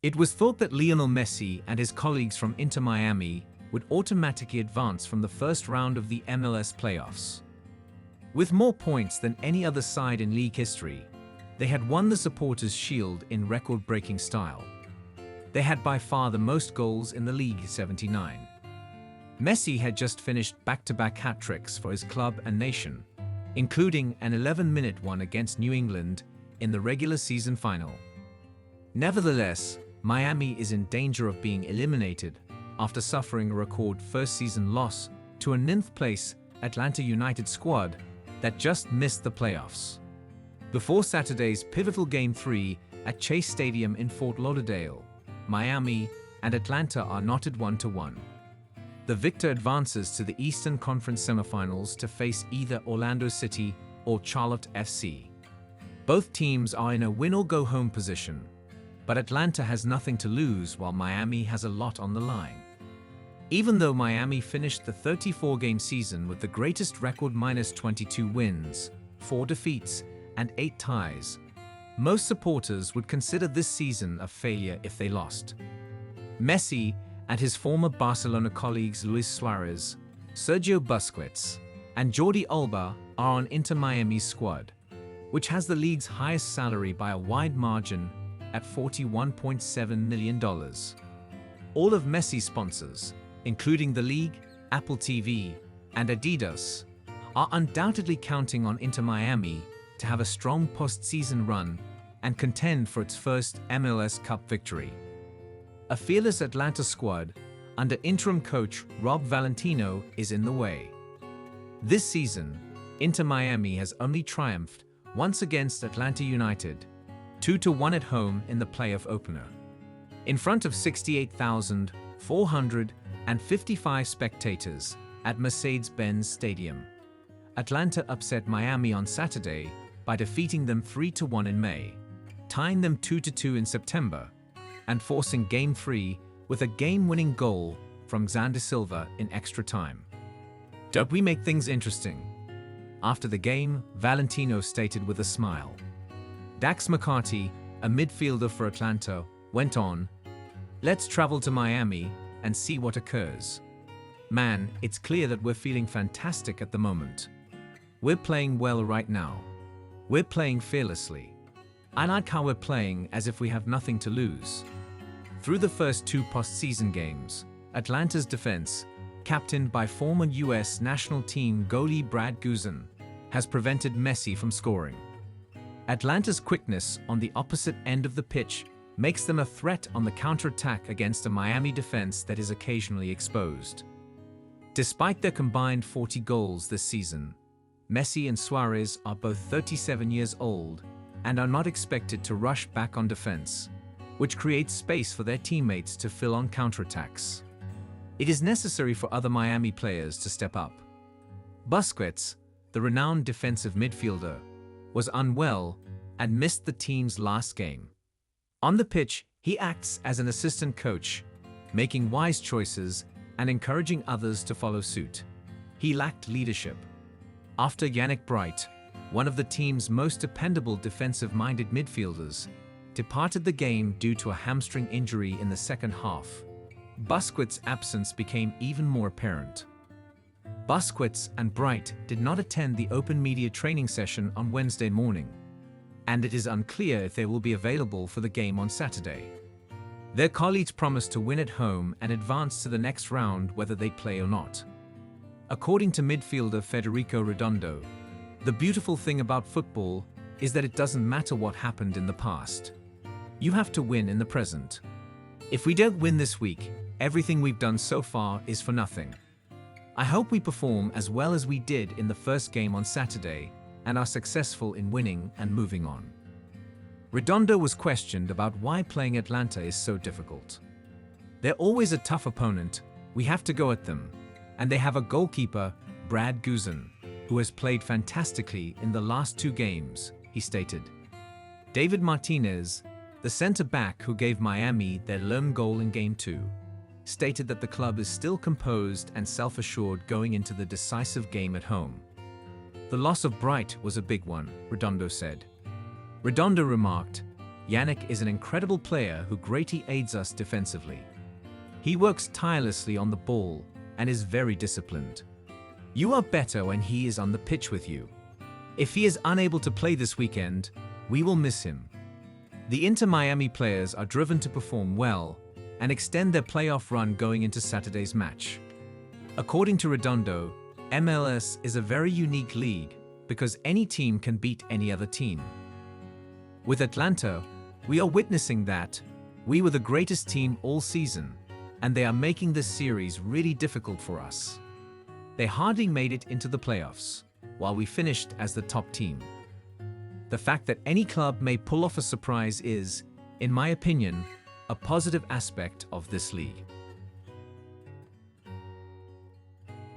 It was thought that Lionel Messi and his colleagues from Inter Miami would automatically advance from the first round of the MLS playoffs. With more points than any other side in league history, they had won the Supporters' Shield in record-breaking style. They had by far the most goals in the league, 79. Messi had just finished back-to-back hat-tricks for his club and nation, including an 11-minute one against New England in the regular season final. Nevertheless, Miami is in danger of being eliminated after suffering a record first-season loss to a ninth-place Atlanta United squad that just missed the playoffs. Before Saturday's pivotal Game 3 at Chase Stadium in Fort Lauderdale, Miami and Atlanta are knotted 1-1. The victor advances to the Eastern Conference semifinals to face either Orlando City or Charlotte FC. Both teams are in a win-or-go-home position, but Atlanta has nothing to lose while Miami has a lot on the line. Even though Miami finished the 34-game season with the greatest record -22 wins, 4 defeats, and 8 ties, most supporters would consider this season a failure if they lost. Messi and his former Barcelona colleagues Luis Suarez, Sergio Busquets, and Jordi Alba are on Inter Miami's squad, which has the league's highest salary by a wide margin at $41.7 million. All of Messi's sponsors, including the league, Apple TV, and Adidas, are undoubtedly counting on Inter Miami to have a strong postseason run and contend for its first MLS Cup victory. A fearless Atlanta squad under interim coach Rob Valentino is in the way. This season, Inter Miami has only triumphed once against Atlanta United, 2-1 at home in the playoff opener. In front of 68,455 spectators at Mercedes-Benz Stadium, Atlanta upset Miami on Saturday by defeating them 3-1 in May, tying them 2-2 in September, and forcing Game 3 with a game-winning goal from Xander Silva in extra time. Don't we make things interesting? After the game, Valentino stated with a smile. Dax McCarty, a midfielder for Atlanta, went on, "Let's travel to Miami and see what occurs. Man, it's clear that we're feeling fantastic at the moment. We're playing well right now. We're playing fearlessly. I like how we're playing as if we have nothing to lose." Through the first 2 postseason games, Atlanta's defense, captained by former U.S. national team goalie Brad Guzan, has prevented Messi from scoring. Atlanta's quickness on the opposite end of the pitch makes them a threat on the counterattack against a Miami defense that is occasionally exposed. Despite their combined 40 goals this season, Messi and Suarez are both 37 years old and are not expected to rush back on defense, which creates space for their teammates to fill on counterattacks. It is necessary for other Miami players to step up. Busquets, the renowned defensive midfielder, was unwell and missed the team's last game. On the pitch, he acts as an assistant coach, making wise choices and encouraging others to follow suit. He lacked leadership. After Yannick Bright, one of the team's most dependable defensive-minded midfielders, departed the game due to a hamstring injury in the second half, Busquets' absence became even more apparent. Busquets and Bright did not attend the open media training session on Wednesday morning, and it is unclear if they will be available for the game on Saturday. Their colleagues promised to win at home and advance to the next round whether they play or not. According to midfielder Federico Redondo, the beautiful thing about football is that it doesn't matter what happened in the past. You have to win in the present. If we don't win this week, everything we've done so far is for nothing. I hope we perform as well as we did in the first game on Saturday and are successful in winning and moving on. Redondo was questioned about why playing Atlanta is so difficult. They're always a tough opponent, we have to go at them, and they have a goalkeeper, Brad Guzan, who has played fantastically in the last 2 games, he stated. David Martinez, the centre-back who gave Miami their lone goal in Game 2, stated that the club is still composed and self-assured going into the decisive game at home. The loss of Bright was a big one, Redondo said. Redondo remarked, Yannick is an incredible player who greatly aids us defensively. He works tirelessly on the ball and is very disciplined. You are better when he is on the pitch with you. If he is unable to play this weekend, we will miss him. The Inter Miami players are driven to perform well and extend their playoff run going into Saturday's match. According to Redondo, MLS is a very unique league because any team can beat any other team. With Atlanta, we are witnessing that we were the greatest team all season, and they are making this series really difficult for us. They hardly made it into the playoffs, while we finished as the top team. The fact that any club may pull off a surprise is, in my opinion, a positive aspect of this league.